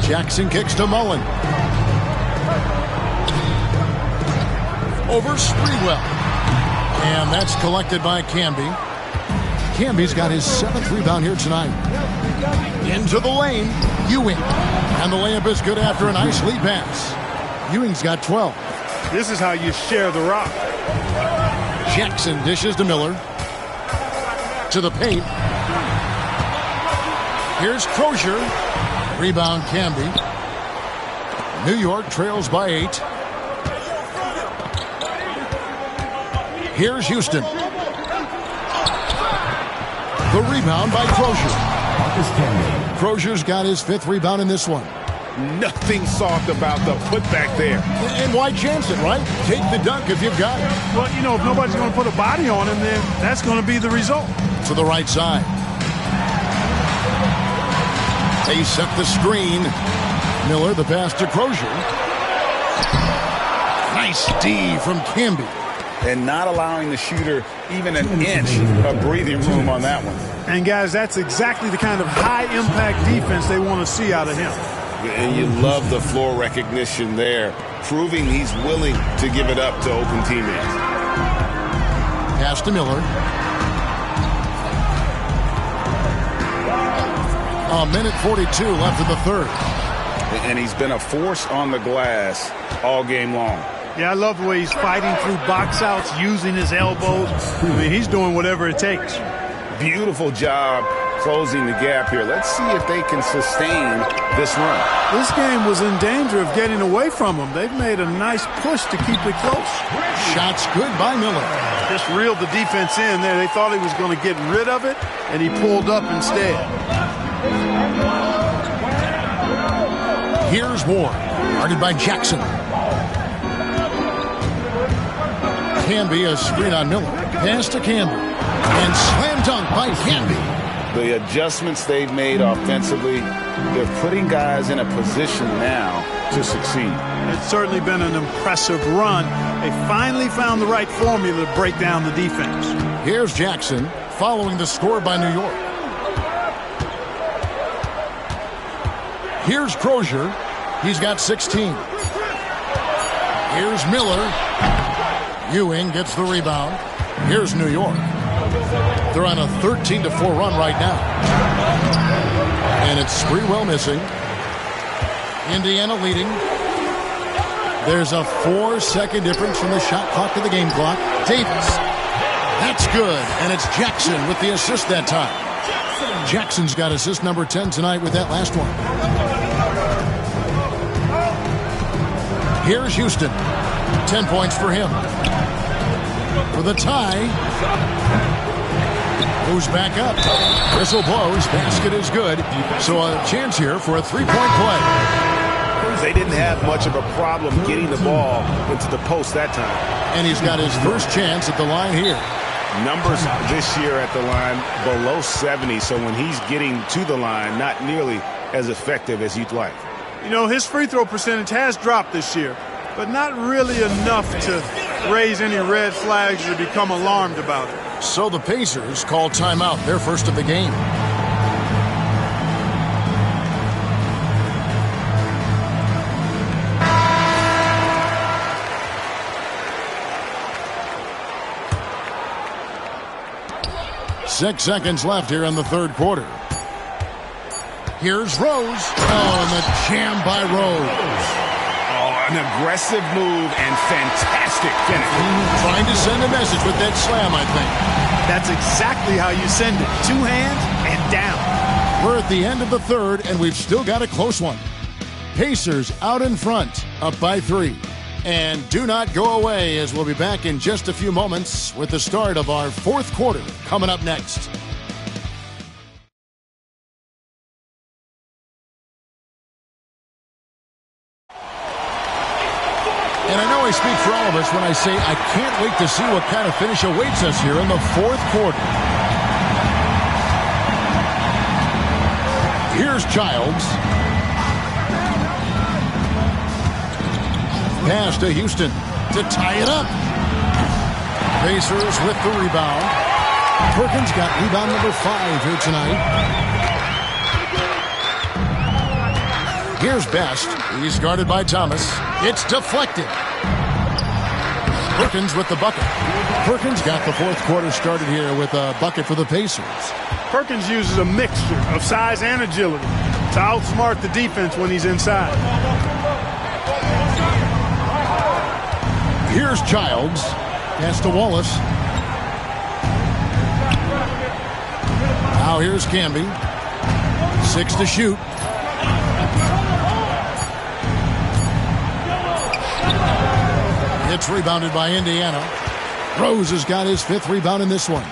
Jackson kicks to Mullen. Over Sprewell. And that's collected by Canby. Canby's got his 7th rebound here tonight. Into the lane, Ewing. And the layup is good after a nice lead pass. Ewing's got 12. This is how you share the rock. Jackson dishes to Miller. To the paint. Here's Crozier. Rebound Canby. New York trails by 8. Here's Houston. The rebound by Crozier. Crozier's got his 5th rebound in this one. Nothing soft about the putback there. And why chance it, right? Take the dunk if you've got it. Well, you know, if nobody's going to put a body on him, then that's going to be the result. To the right side. They set the screen. Miller, the pass to Crozier. Nice D from Canby. And not allowing the shooter even an inch of breathing room on that one. And, guys, that's exactly the kind of high-impact defense they want to see out of him. And you love the floor recognition there, proving he's willing to give it up to open teammates. Pass to Miller. A minute 42 left in the third. And he's been a force on the glass all game long. Yeah, I love the way he's fighting through box outs, using his elbows. I mean, he's doing whatever it takes. Beautiful job closing the gap here. Let's see if they can sustain this run. This game was in danger of getting away from them. They've made a nice push to keep it close. Shots good by Miller. Just reeled the defense in there. They thought he was going to get rid of it, and he pulled up instead. Here's Ward, guarded by Jackson. Canby, a screen on Miller. Pass to Canby. And slam dunk by Canby. The adjustments they've made offensively, they're putting guys in a position now to succeed. It's certainly been an impressive run. They finally found the right formula to break down the defense. Here's Jackson following the score by New York. Here's Crozier. He's got 16. Here's Miller. Ewing gets the rebound. Here's New York. They're on a 13-4 run right now. And it's Sprewell missing. Indiana leading. There's a 4-second difference from the shot clock to the game clock. Davis. That's good. And it's Jackson with the assist that time. Jackson's got assist number 10 tonight with that last one. Here's Houston. 10 points for him. For the tie. Moves back up. Whistle blows. Basket is good. So a chance here for a three-point play. They didn't have much of a problem getting the ball into the post that time. And he's got his first chance at the line here. Numbers this year at the line below 70, so when he's getting to the line, not nearly as effective as you'd like. You know, his free throw percentage has dropped this year, but not really enough to raise any red flags or become alarmed about it. So the Pacers call timeout, their first of the game. Six seconds left here in the third quarter. Here's Rose. Oh, and the jam by Rose. Oh, an aggressive move and fantastic finish. Trying to send a message with that slam, I think. That's exactly how you send it. Two hands and down. We're at the end of the third, and we've still got a close one. Pacers out in front, up by 3. And do not go away, as we'll be back in just a few moments with the start of our fourth quarter coming up next. And I know I speak for all of us when I say I can't wait to see what kind of finish awaits us here in the fourth quarter. Here's Childs. Pass to Houston to tie it up. Pacers with the rebound. Perkins got rebound number 5 here tonight. Here's Best. He's guarded by Thomas. It's deflected. Perkins with the bucket. Perkins got the fourth quarter started here with a bucket for the Pacers. Perkins uses a mixture of size and agility to outsmart the defense when he's inside. Here's Childs. Pass to Wallace. Now here's Camby. 6 to shoot. It's rebounded by Indiana. Rose has got his 5th rebound in this one.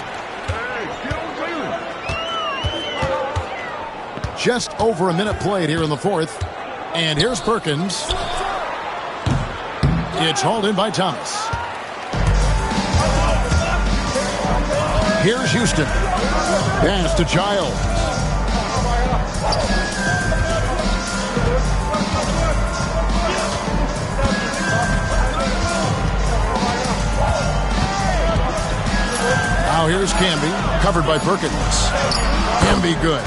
Just over a minute played here in the fourth. And here's Perkins. It's hauled in by Thomas. Here's Houston. Pass to Childs. Now here's Camby, covered by Perkins. Camby good.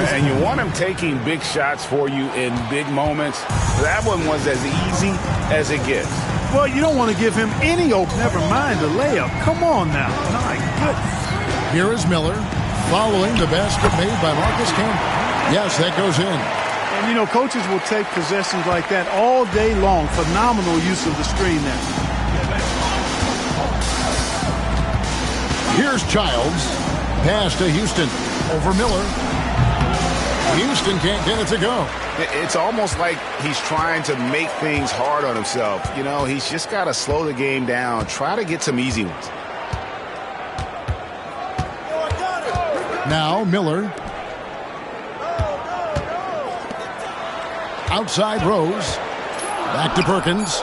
And you want him taking big shots for you in big moments. That one was as easy as it gets. Well, you don't want to give him any open. Never mind the layup. Come on now. My goodness. Here is Miller following the basket made by Marcus Camby. Yes, that goes in. And, you know, coaches will take possessions like that all day long. Phenomenal use of the screen there. Here's Childs. Pass to Houston. Over Miller. Houston can't get it to go. It's almost like he's trying to make things hard on himself. You know, he's just got to slow the game down. Try to get some easy ones. Now Miller. Outside Rose. Back to Perkins.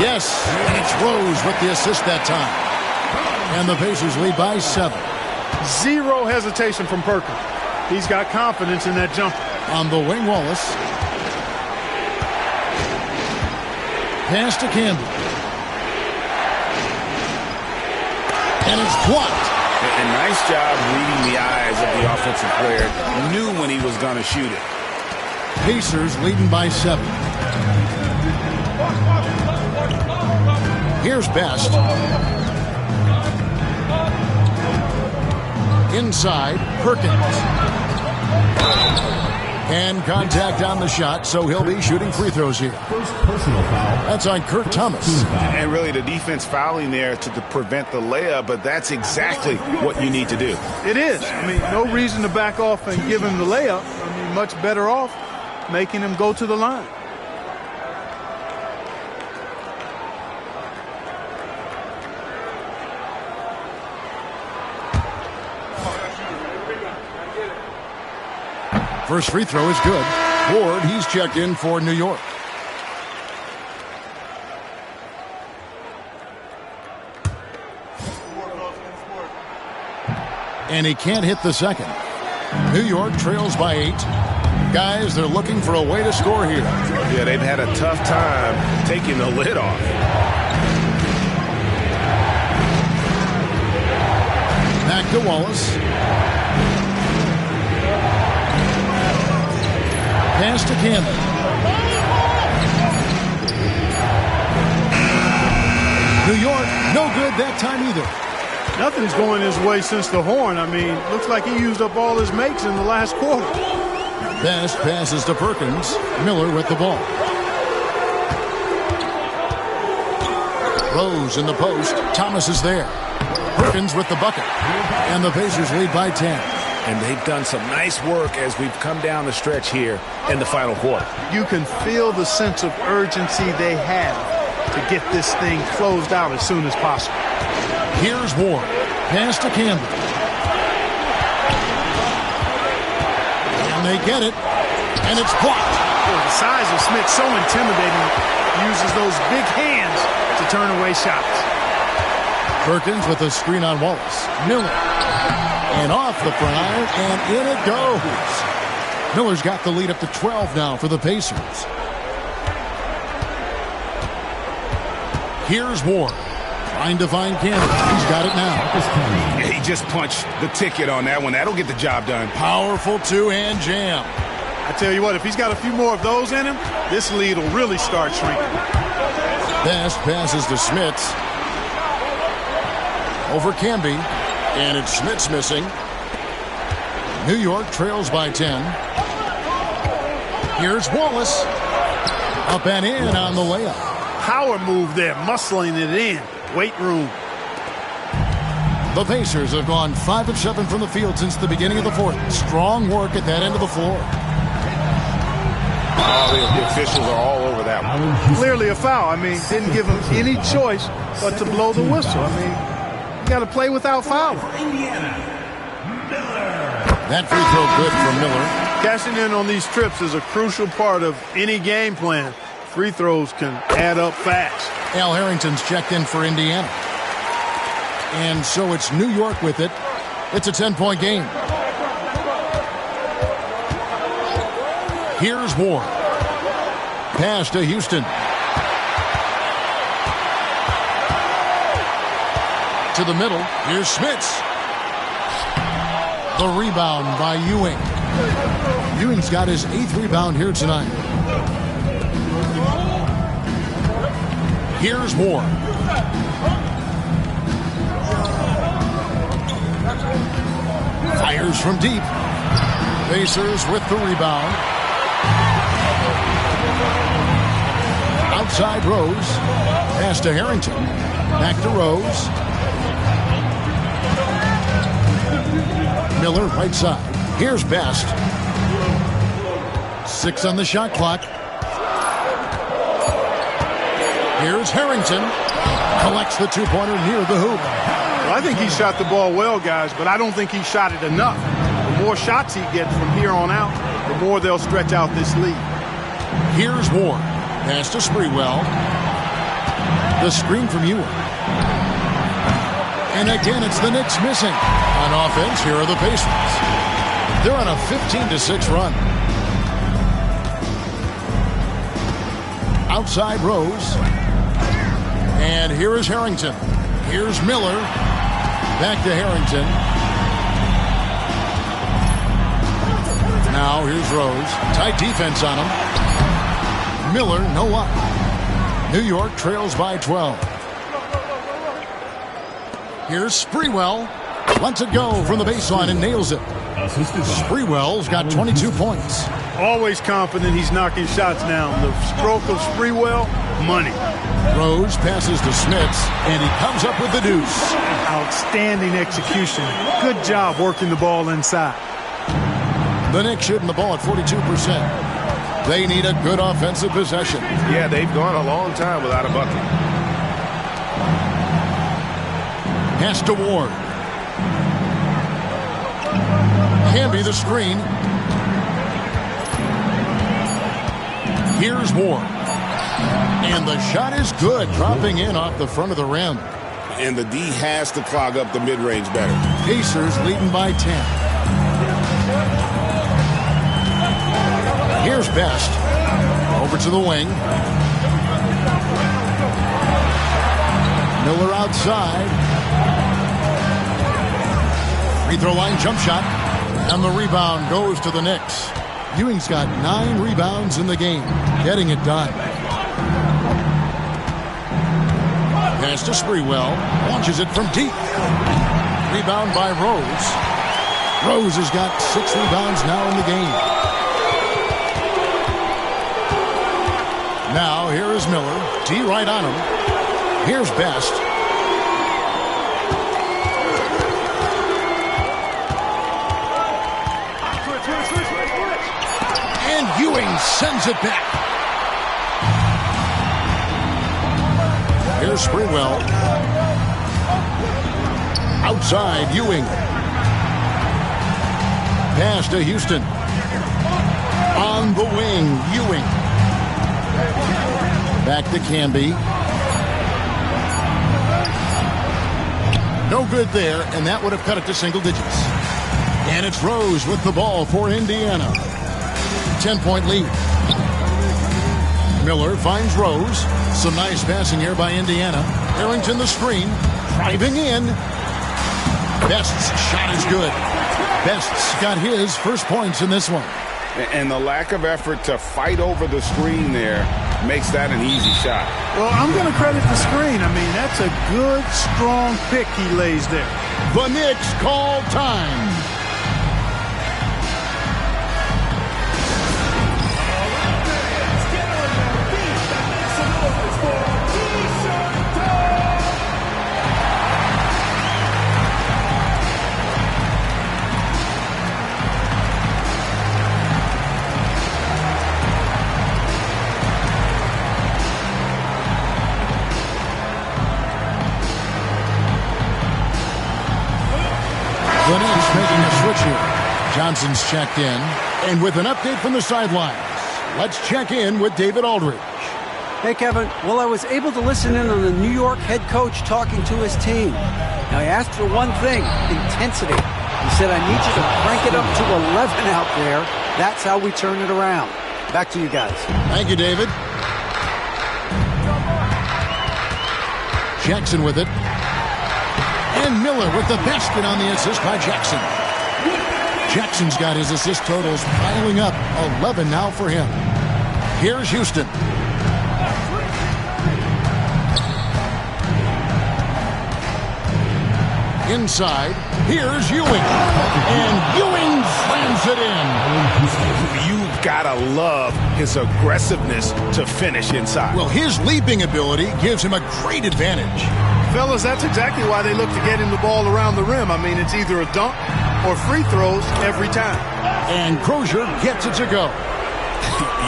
Yes, and it's Rose with the assist that time. And the Pacers lead by 7. Zero hesitation from Perkins. He's got confidence in that jumper. On the wing, Wallace. Pass to Camby. And it's blocked. A nice job reading the eyes of the offensive player. Knew when he was going to shoot it. Pacers leading by 7. Here's Best. Inside, Perkins. And contact on the shot, so he'll be shooting free throws here. First personal foul. That's on Kurt Thomas. And really the defense fouling there to prevent the layup, but that's exactly what you need to do. It is. I mean, no reason to back off and give him the layup. I mean, much better off making him go to the line. First free throw is good. Ward, he's checked in for New York. And he can't hit the second. New York trails by 8. Guys, they're looking for a way to score here. Yeah, they've had a tough time taking the lid off. Back to Wallace. Pass to Camden. New York, no good that time either. Nothing's going his way since the horn. I mean, looks like he used up all his makes in the last quarter. Best passes to Perkins. Miller with the ball. Rose in the post. Thomas is there. Perkins with the bucket. And the Pacers lead by 10. And they've done some nice work as we've come down the stretch here in the final quarter. You can feel the sense of urgency they have to get this thing closed out as soon as possible. Here's Ward. Pass to Campbell. And they get it. And it's blocked. Boy, the size of Smith so intimidating. He uses those big hands to turn away shots. Perkins with a screen on Wallace. Miller. And off the front iron, and in it goes. Miller's got the lead up to 12 now for the Pacers. Here's Ward. Trying to find Camden. He's got it now. Yeah, he just punched the ticket on that one. That'll get the job done. Powerful two-hand jam. I tell you what, if he's got a few more of those in him, this lead will really start shrinking. Best passes to Smits. Over Camby. And it's Smits missing. New York trails by 10. Here's Wallace. Up and in on the layup. Power move there, muscling it in. Weight room. The Pacers have gone 5 of 7 from the field since the beginning of the fourth. Strong work at that end of the floor. Oh, the officials are all over that one. Clearly a foul. I mean, didn't give him any choice but to blow the whistle. I mean, you got to play without fouling. That free throw good from Miller. Cashing in on these trips is a crucial part of any game plan. Free throws can add up fast. Al Harrington's checked in for Indiana. And so it's New York with it. It's a 10-point game. Here's Ward. Pass to Houston. To the middle. Here's Smits. The rebound by Ewing. Ewing's got his 8th rebound here tonight. Here's Ward. Fires from deep. Pacers with the rebound. Outside Rose. Pass to Harrington. Back to Rose. Miller right side. Here's Best. 6 on the shot clock. Here's Harrington. Collects the two-pointer near the hoop. Well, I think he shot the ball well, guys, but I don't think he shot it enough. The more shots he gets from here on out, the more they'll stretch out this lead. Here's Ward. Pass to Sprewell. The screen from Ewing. And again, it's the Knicks missing. On offense, here are the Pacers. They're on a 15-6 run. Outside Rose. And here is Harrington. Here's Miller. Back to Harrington. Now here's Rose. Tight defense on him. Miller, no up. New York trails by 12. Here's Sprewell. Lets it go from the baseline and nails it. Sprewell's got 22 points. Always confident he's knocking shots down. The stroke of Sprewell, money. Rose passes to Smits, and he comes up with the deuce. Outstanding execution. Good job working the ball inside. The Knicks shooting the ball at 42%. They need a good offensive possession. Yeah, they've gone a long time without a bucket. Pass to Ward. Camby the screen. Here's Ward. And the shot is good, dropping in off the front of the rim. And the D has to clog up the mid-range better. Pacers leading by 10. Here's Best. Over to the wing. Miller outside. Free throw line jump shot. And the rebound goes to the Knicks. Ewing's got 9 rebounds in the game. Getting it done. Pass to Sprewell. Launches it from deep. Rebound by Rose. Rose has got 6 rebounds now in the game. Now here is Miller. D right on him. Here's Best. And Ewing sends it back. Here's Sprewell. Outside, Ewing. Pass to Houston. On the wing, Ewing. Back to Camby. No good there, and that would have cut it to single digits. And it's Rose with the ball for Indiana. 10-point lead. Miller finds Rose. Some nice passing here by Indiana. Harrington the screen. Driving in. Best's shot is good. Best's got his first points in this one. And the lack of effort to fight over the screen there makes that an easy shot. Well, I'm going to credit the screen. I mean, that's a good, strong pick he lays there. The Knicks call time. The Knicks making a switch here. Johnson's checked in. And with an update from the sidelines, let's check in with David Aldridge. Hey, Kevin. Well, I was able to listen in on the New York head coach talking to his team. Now, he asked for one thing, intensity. He said, I need you to crank it up to 11 out there. That's how we turn it around. Back to you guys. Thank you, David. Jackson with it. And Miller with the basket on the assist by Jackson. Jackson's got his assist totals piling up. 11 now for him. Here's Houston. Inside, here's Ewing. And Ewing slams it in. You've got to love his aggressiveness to finish inside. Well, his leaping ability gives him a great advantage. Fellas, that's exactly why they look to get him the ball around the rim. I mean, it's either a dunk or free throws every time. And Crozier gets it to go.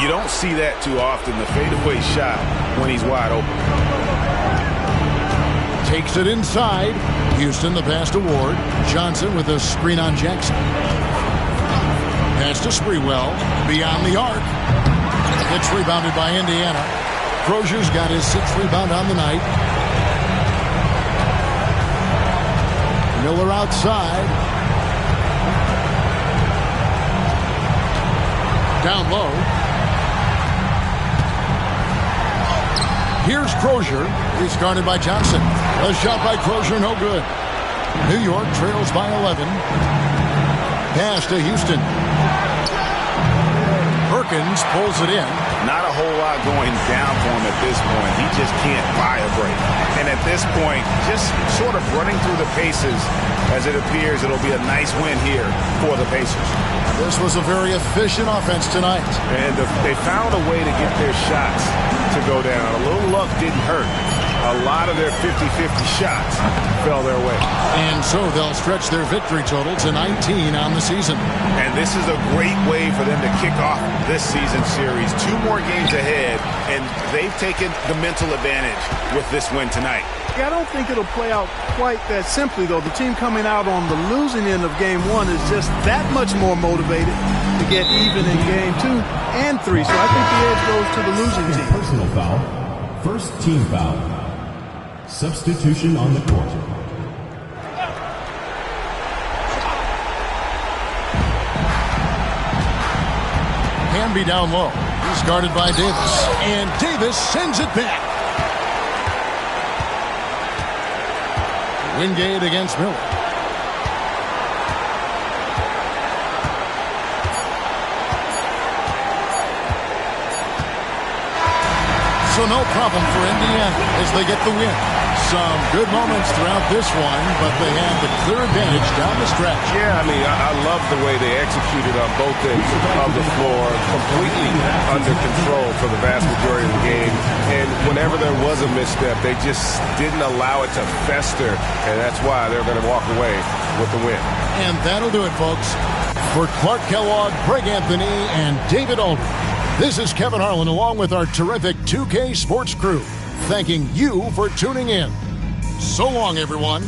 You don't see that too often, the fadeaway shot when he's wide open. Takes it inside. Houston, the pass to Ward. Johnson with a screen on Jackson. Pass to Sprewell. Beyond the arc. It's rebounded by Indiana. Crozier's got his 6th rebound on the night. Miller outside. Down low. Here's Crozier. He's guarded by Johnson. A shot by Crozier, no good. New York trails by 11. Pass to Houston. Perkins pulls it in. Not a whole lot going down for him at this point. He just can't buy a break. And at this point, just sort of running through the paces as it appears it'll be a nice win here for the Pacers. This was a very efficient offense tonight. And they found a way to get their shots to go down. A little luck didn't hurt. A lot of their 50-50 shots fell their way. And so they'll stretch their victory total to 19 on the season. And this is a great way for them to kick off this season series. 2 more games ahead, and they've taken the mental advantage with this win tonight. Yeah, I don't think it'll play out quite that simply, though. The team coming out on the losing end of Game 1 is just that much more motivated to get even in Game 2 and 3. So I think the edge goes to the losing team. Personal foul. First team foul. Substitution on the court. Hamby down low. He's guarded by Davis. And Davis sends it back. Wingate against Miller. So no problem for Indiana as they get the win. Some good moments throughout this one, but they have the clear advantage down the stretch. Yeah, I mean, I love the way they executed on both ends of the floor, completely under control for the vast majority of the game. And whenever there was a misstep, they just didn't allow it to fester, and that's why they're going to walk away with the win. And that'll do it, folks. For Clark Kellogg, Greg Anthony, and David Aldridge, this is Kevin Harlan along with our terrific 2K Sports crew, thanking you for tuning in. So long, everyone.